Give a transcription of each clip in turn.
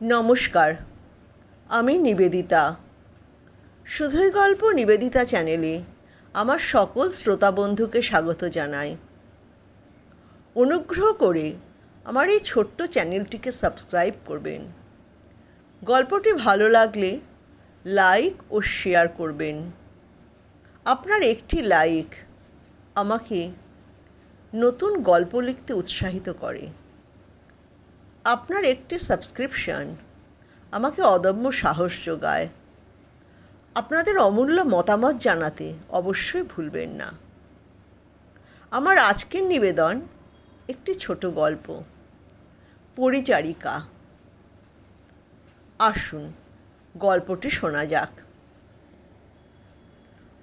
নমস্কার, আমি নিবেদিতা। শুধুই গল্প নিবেদিতা চ্যানেলে আমার সকল শ্রোতা বন্ধুকে স্বাগত জানাই। অনুগ্রহ করে আমার এই ছোট্ট চ্যানেলটিকে সাবস্ক্রাইব করবেন। গল্পটি ভালো লাগলে লাইক ও শেয়ার করবেন। আপনার একটি লাইক আমাকে নতুন গল্প লিখতে উৎসাহিত করে। আপনার একটি সাবস্ক্রিপশন আমাকে অদম্য সাহস যোগায়। আপনাদের অমূল্য মতামত জানাতে অবশ্যই ভুলবেন না। আমার আজকের নিবেদন একটি ছোট গল্প, পরিচারিকা। আসুন গল্পটি শোনা যাক।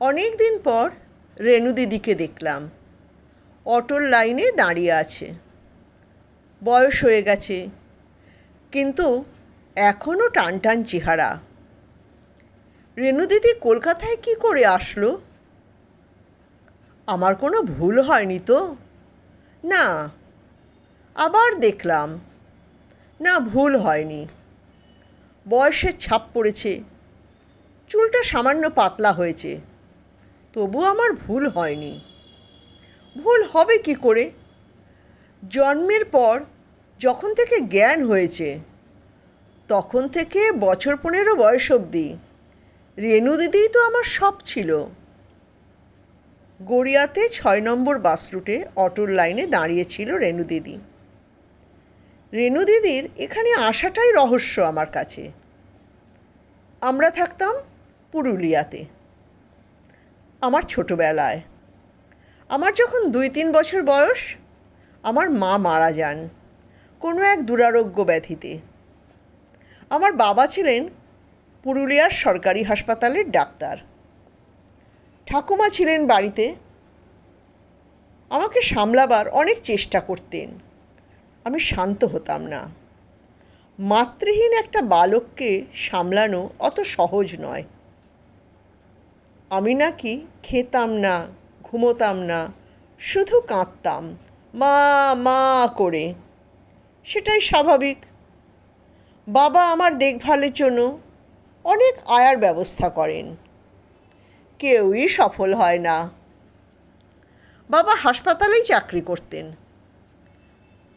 অনেক দিন পর রেণু দিদিকে দেখলাম। অটোর লাইনে দাঁড়িয়ে আছে। বয়স হয়ে গেছে, কিন্তু এখনও টানটান চেহারা। রেণু দিদি কলকাতায় কী করে আসলো? আমার কোনো ভুল হয়নি তো? না। আবার দেখলাম, না, ভুল হয়নি। বয়সের ছাপ পড়েছে, চুলটা সামান্য পাতলা হয়েছে, তবু আমার ভুল হয়নি। ভুল হবে কি করে? জন্মের পর যখন থেকে জ্ঞান হয়েছে তখন থেকে বছর 15 বয়স অবধি রেণু দিদিই তো আমার সব ছিল। গড়িয়াতে 6 নম্বর বাস রুটে অটোর লাইনে দাঁড়িয়েছিল রেণু দিদি। রেণু দিদির এখানে আসাটাই রহস্য আমার কাছে। আমরা থাকতাম পুরুলিয়াতে। আমার ছোটোবেলায়, আমার যখন 2-3 বছর বয়স, আমার মা মারা যান কোনো এক দুরারোগ্য ব্যাধিতে। আমার বাবা ছিলেন পুরুলিয়ার সরকারি হাসপাতালের ডাক্তার। ঠাকুমা ছিলেন বাড়িতে। আমাকে সামলাবার অনেক চেষ্টা করতেন। আমি শান্ত হতাম না। মাতৃহীন একটা বালককে সামলানো অত সহজ নয়। আমি নাকি খেতাম না, ঘুমোতাম না, শুধু কাঁদতাম মা মা করে। সেটাই স্বাভাবিক। বাবা আমার দেখভালের জন্য অনেক আয়ার ব্যবস্থা করেন। কেউই সফল হয় না। বাবা হাসপাতালেই চাকরি করতেন,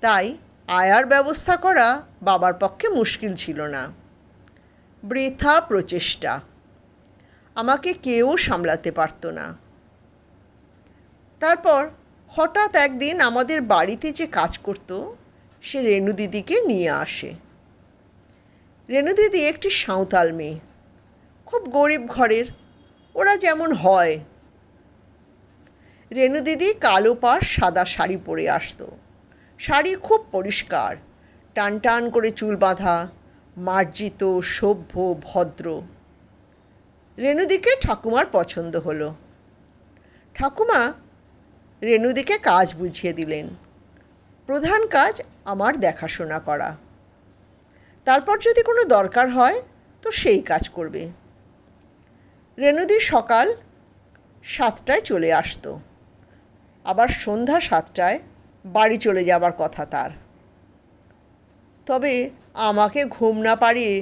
তাই আয়ার ব্যবস্থা করা বাবার পক্ষে মুশকিল ছিল না। বৃথা প্রচেষ্টা। আমাকে কেউ সামলাতে পারত না। তারপর হঠাৎ একদিন আমাদের বাড়িতে যে কাজ করত সে রেণু দিদিকে নিয়ে আসে। রেণু দিদি একটি সাঁওতাল মেয়ে, খুব গরিব ঘরের, ওরা যেমন হয়। রেণু দিদি কালো পাড় সাদা শাড়ি পরে আসতো। শাড়ি খুব পরিষ্কার, টান টান করে চুল বাঁধা, মার্জিত, সভ্য, ভদ্র। রেণুদিকে ঠাকুমার পছন্দ হলো। ঠাকুমা রেণুদিকে কাজ বুঝিয়ে দিলেন। প্রধান কাজ আমার দেখাশোনা করা। তারপর যদি কোনো দরকার হয় তো সেই কাজ করবে। রেণুদি সকাল 7টায় চলে আসতো, আবার সন্ধ্যা 7টায় বাড়ি চলে যাবার কথা তার। তবে আমাকে ঘুম না পাড়িয়ে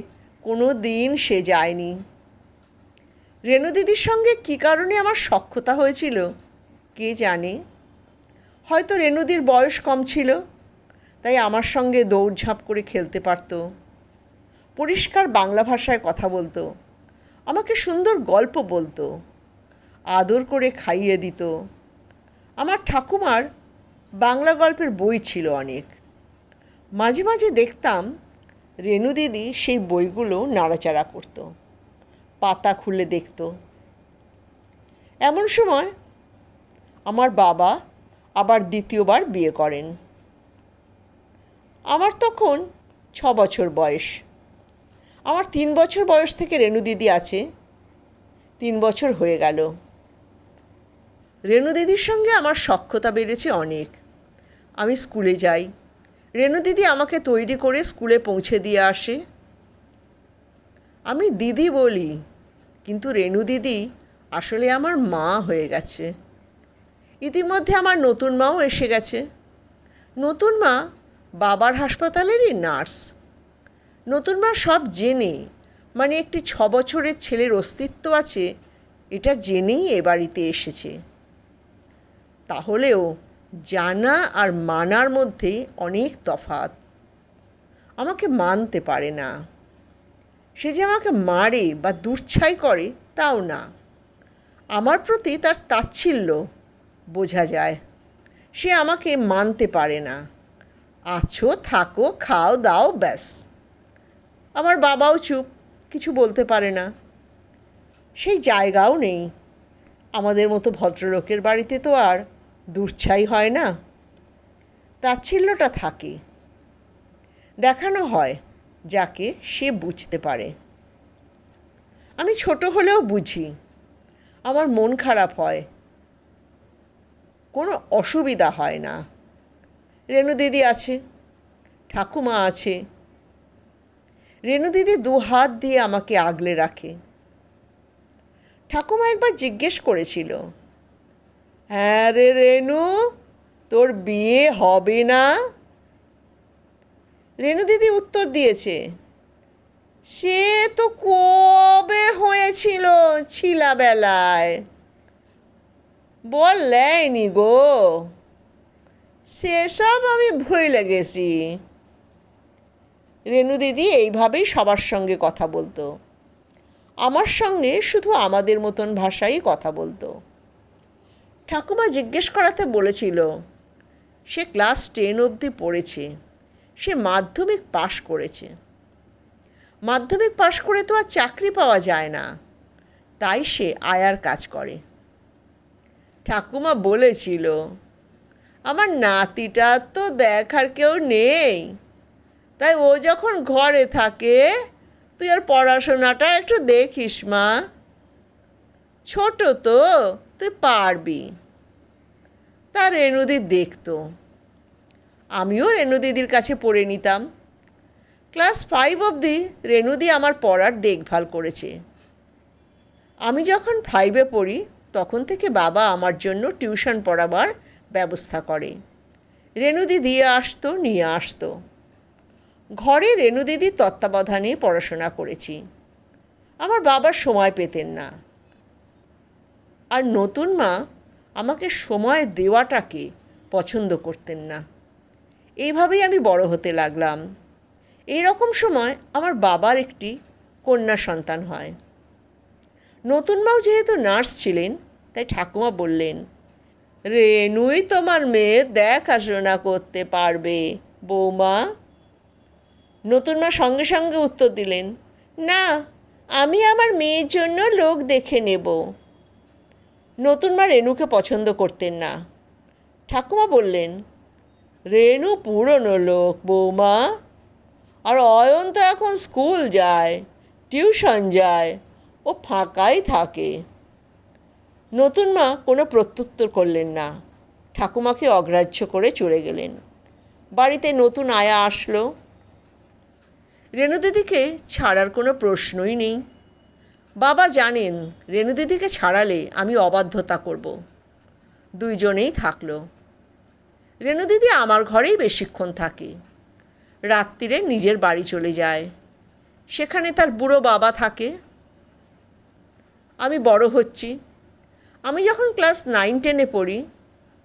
কোনো দিন সে যায়নি। রেণু দিদির সঙ্গে কী কারণে আমার সখ্যতা হয়েছিল কে জানে। হয়তো রেণুদির বয়স কম ছিল, তাই আমার সঙ্গে দৌড়ঝাঁপ করে খেলতে পারত। পরিষ্কার বাংলা ভাষায় কথা বলতো, আমাকে সুন্দর গল্প বলতো, আদর করে খাইয়ে দিত। আমার ঠাকুমার বাংলা গল্পের বই ছিল অনেক। মাঝে মাঝে দেখতাম রেণু দিদি সেই বইগুলো নাড়াচাড়া করত, পাতা খুলে দেখত। এমন সময় আমার বাবা আবার দ্বিতীয়বার বিয়ে করেন। আমার তখন 6 বছর বয়স। আমার 3 বছর বয়স থেকে রেণু দিদি আছে। 3 বছর হয়ে গেল। রেণু দিদির সঙ্গে আমার সখ্যতা বেড়েছে অনেক। আমি স্কুলে যাই, রেণু দিদি আমাকে তৈরি করে স্কুলে পৌঁছে দিয়ে আসে। আমি দিদি বলি, কিন্তু রেণু দিদি আসলে আমার মা হয়ে গেছে। ইতিমধ্যে আমার নতুন মাও এসে গেছে। নতুন মা বাবার হাসপাতালেরই নার্স। নতুন মা সব জেনে, মানে একটি 6 বছরের ছেলের অস্তিত্ব আছে এটা জেনেই এ বাড়িতে এসেছে। তাহলেও জানা আর মানার মধ্যে অনেক তফাৎ। আমাকে মানতে পারে না। সে যে আমাকে মারে বা দুর্ছাই করে তাও না। আমার প্রতি তার তাচ্ছিল্য বোঝা যায়। সে আমাকে মানতে পারে না। আছো, থাকো, খাও দাও, ব্যাস। আমার বাবাও চুপ, কিছু বলতে পারে না। সেই জায়গাও নেই। আমাদের মতো ভদ্রলোকের বাড়িতে তো আর দুর্ছাই হয় না। তাচ্ছিল্যটা থাকে, দেখানো হয় যাকে সে বুঝতে পারে। আমি ছোট হলেও বুঝি। আমার মন খারাপ হয়, কোনো অসুবিধা হয় না। রেণু দিদি আছে, ঠাকুমা আছে। রেণু দিদি 2 হাত দিয়ে আমাকে আগলে রাখে। ঠাকুমা একবার জিজ্ঞেস করেছিল, হ্যাঁ রে রেণু, তোর বিয়ে হবে না? রেণু দিদি উত্তর দিয়েছে, সে তো কবে হয়েছিল, ছিলাবেলায়। বললেনি গো, সেসব আমি ভুলে গেছি। রেণু দিদি এইভাবেই সবার সঙ্গে কথা বলতো। আমার সঙ্গে শুধু আমাদের মতন ভাষাই কথা বলতো। ঠাকুমা জিজ্ঞেস করাতে বলেছিল, সে ক্লাস 10 অবধি পড়েছে, সে মাধ্যমিক পাশ করেছে। মাধ্যমিক পাশ করে তো আর চাকরি পাওয়া যায় না, তাই সে আয়ার কাজ করে। ঠাকুমা বলেছিল, আমার নাতিটা তো দেখার কেউ নেই, তাই ও যখন ঘরে থাকে তুই আর পড়াশোনাটা একটু দেখিস মা, ছোট তো, তুই পারবি। তা রেণুদি দেখতো। আমিও রেণু দিদির কাছে পড়ে নিতাম। ক্লাস 5 অবধি রেণুদি আমার পড়ার দেখভাল করেছে। আমি যখন 5-এ পড়ি তখন থেকে বাবা আমার জন্য টিউশন পড়াবার ব্যবস্থা করে। রেণুদি দিয়ে আসতো, নিয়ে আসতো। ঘরে রেণু দিদির তত্ত্বাবধানে পড়াশোনা করেছি। আমার বাবার সময় পেতেন না, আর নতুন মা আমাকে সময় দেওয়াটাকে পছন্দ করতেন না। এইভাবেই আমি বড় হতে লাগলাম। এই রকম সময় আমার বাবার একটি কন্যা সন্তান হয়। নতুন মাও যেহেতু নার্স ছিলেন, তাই ঠাকুমা বললেন, রেণুই তোমার মেয়ে দেখাশোনা করতে পারবে বৌমা। নতুন মা সঙ্গে সঙ্গে উত্তর দিলেন, না, আমি আমার মেয়ের জন্য লোক দেখে নেব। নতুন মা রেণুকে পছন্দ করতেন না। ঠাকুমা বললেন, রেণু পুরনো লোক বৌমা, আর অয়ন তো এখন স্কুল যায়, টিউশন যায়, ও ফাঁকাই থাকে। নতুন মা কোনো প্রত্যুত্তর করলেন না। ঠাকুমাকে অগ্রাহ্য করে চলে গেলেন। বাড়িতে নতুন আয়া আসলো। রেণু দিদিকে ছাড়ার কোনো প্রশ্নই নেই। বাবা জানেন রেণু দিদিকে ছাড়ালে আমি অবাধ্যতা করব। দুইজনেই থাকলো। রেণু দিদি আমার ঘরেই বেশিক্ষণ থাকে। রাত্রিরে নিজের বাড়ি চলে যায়। সেখানে তার বুড়ো বাবা থাকে। আমি বড় হচ্ছি। আমি যখন ক্লাস 9-10-এ পড়ি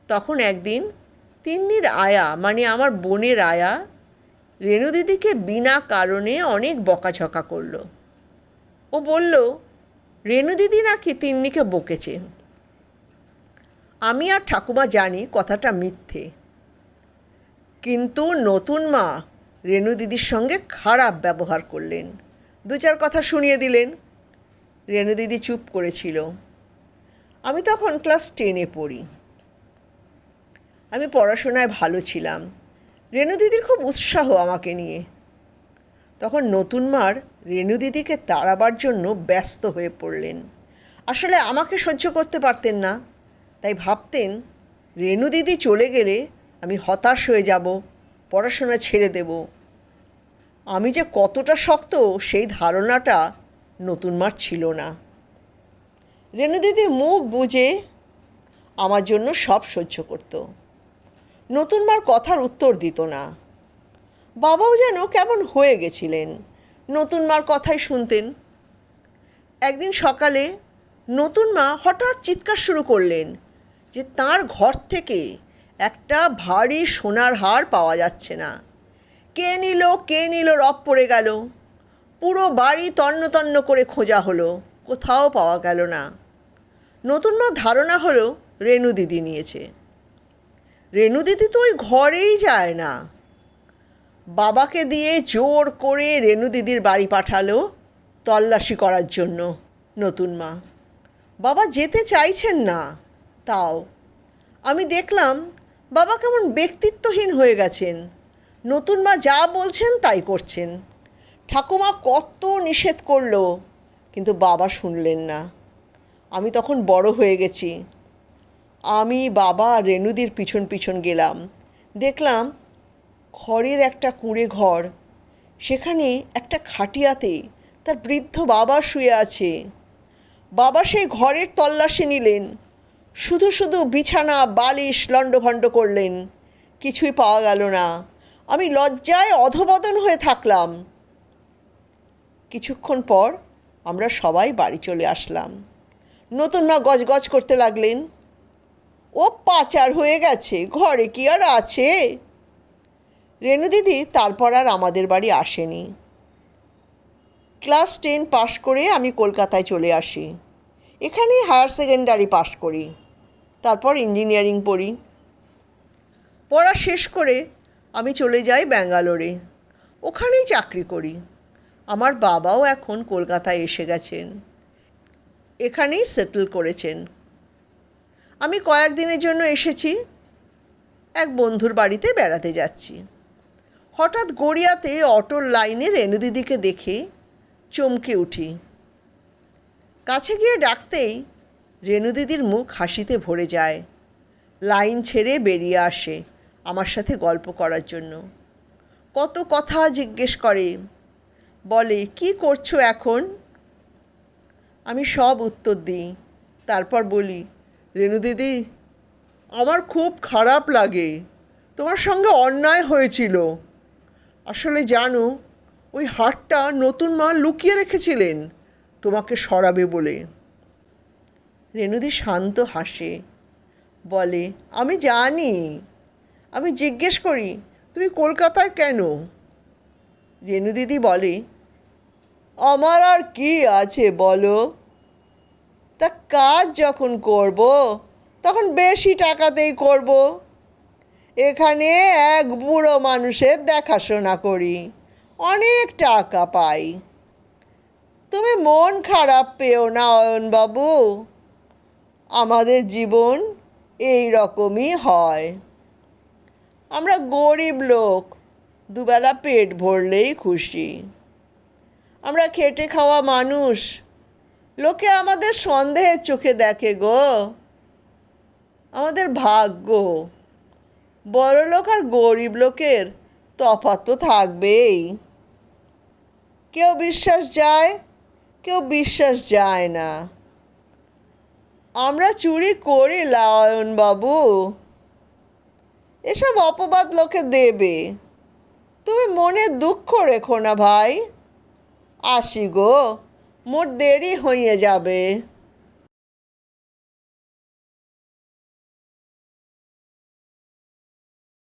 তখন একদিন তিন্নির আয়া, মানে আমার বোনের আয়া, রেণু দিদিকে বিনা কারণে অনেক বকাঝকা করল। ও বলল, রেণু দিদি নাকি তিন্নিকে বকেছে। আমি আর ঠাকুমা জানি কথাটা মিথ্যে, কিন্তু নতুন মা রেণু দিদির সঙ্গে খারাপ ব্যবহার করলেন। 2-4 কথা শুনিয়ে দিলেন। রেণু দিদি চুপ করেছিল। আমি তখন ক্লাস 10-এ পড়ি। আমি পড়াশোনায় ভালো ছিলাম। রেণু দিদির খুব উৎসাহ আমাকে নিয়ে। তখন নতুন মার রেণু দিদিকে তাড়াবার জন্য ব্যস্ত হয়ে পড়লেন। আসলে আমাকে সহ্য করতে পারতেন না, তাই ভাবতেন রেণু দিদি চলে গেলে আমি হতাশ হয়ে যাব, পড়াশোনা ছেড়ে দেব। আমি যে কতটা শক্ত সেই ধারণাটা নতুন মার ছিল না। রেণু দিদি মুখ বুজে আমার জন্য সব সহ্য করত। নতুন মার কথার উত্তর দিত না। বাবাও যেন কেমন হয়ে গেছিলেন, নতুন মার কথাই শুনতেন। একদিন সকালে নতুন মা হঠাৎ চিৎকার শুরু করলেন যে তার ঘর থেকে একটা ভারী সোনার হার পাওয়া যাচ্ছে না। কে নিল রব পড়ে গেল। পুরো বাড়ি তন্ন তন্ন করে খোঁজা হলো, কোথাও পাওয়া গেল না। নতুন মা ধারণা হলো রেণু দিদি নিয়েছে। রেণু দিদি তো ওই ঘরেই যায় না। বাবাকে দিয়ে জোর করে রেণু দিদির বাড়ি পাঠালো তল্লাশি করার জন্য নতুন মা। বাবা যেতে চাইছেন না। তাও আমি দেখলাম বাবা কেমন ব্যক্তিত্বহীন হয়ে গেছেন। নতুন মা যা বলছেন তাই করছেন। ঠাকুমা কত নিষেধ করলো, কিন্তু বাবা শুনলেন না। আমি তখন বড় হয়ে গেছি। আমি বাবা আর রেণুদির পিছন পিছন গেলাম। দেখলাম খড়ের একটা কুঁড়ে ঘর, সেখানে একটা খাটিয়াতে তার বৃদ্ধ বাবা শুয়ে আছে। বাবা সেই ঘরের তল্লাশি নিলেন, শুধু শুধু বিছানা বালিশ লণ্ডভণ্ড করলেন, কিছুই পাওয়া গেল না। আমি লজ্জায় অধঃপতন হয়ে থাকলাম। কিছুক্ষণ পর আমরা সবাই বাড়ি চলে আসলাম। নতুন মা গজগজ করতে লাগলেন, ও পাচার হয়ে গেছে, ঘরে কি আর আছে। রেণু দিদি তারপর আর আমাদের বাড়ি আসেনি। ক্লাস 10 পাশ করে আমি কলকাতায় চলে আসি। এখানেই হায়ার সেকেন্ডারি পাশ করি, তারপর ইঞ্জিনিয়ারিং পড়ি। পড়া শেষ করে আমি চলে যাই ব্যাঙ্গালোরে, ওখানেই চাকরি করি। আমার বাবাও এখন কলকাতায় এসে গেছেন, এখানেই সেটেল করেছেন। আমি কয়েকদিনের জন্য এসেছি, এক বন্ধুর বাড়িতে বেড়াতে যাচ্ছি। হঠাৎ গড়িয়াতে অটোর লাইনে রেণু দিদিকে দেখে চমকে উঠি। কাছে গিয়ে ডাকতেই রেণু দিদির মুখ হাসিতে ভরে যায়। লাইন ছেড়ে বেরিয়ে আসে আমার সাথে গল্প করার জন্য। কত কথা জিজ্ঞেস করে, বলে কি করছো এখন। আমি সব উত্তর দিই। তারপর বলি, রেণু দিদি, আমার খুব খারাপ লাগে, তোমার সঙ্গে অন্যায় হয়েছিল। আসলে জানো, ওই হারটা নতুন মা লুকিয়ে রেখেছিলেন তোমাকে সরাবে বলে। রেণুদি শান্ত হাসে, বলে, আমি জানি। আমি জিজ্ঞেস করি, তুমি কলকাতায় কেন? রেণু দিদি বলে, আমার আর কি আছে বলো, তা কাজ যখন করব তখন বেশি টাকাতেই করব। এখানে এক বুড়ো মানুষের দেখাশোনা করি, অনেক টাকা পাই। তুমি মন খারাপ পেও না অয়নবাবু, আমাদের জীবন এই রকমই হয়। আমরা গরিব লোক, দুবেলা পেট ভরলেই খুশি। আমরা খেটে খাওয়া মানুষ, লোকে আমাদের সন্দেহের চোখে দেখে গো। আমাদের ভাগ্য, বড়লোক আর গরিব লোকের তফাৎ তো থাকবেই। কেউ বিশ্বাস যায়, কেউ বিশ্বাস যায় না। আমরা চুরি করি লায়নবাবু, এসব অপবাদ লোকে দেবে। তুমি মনে দুঃখ রেখো না ভাই, আসি গো, মোর দেরি হয়ে যাবে।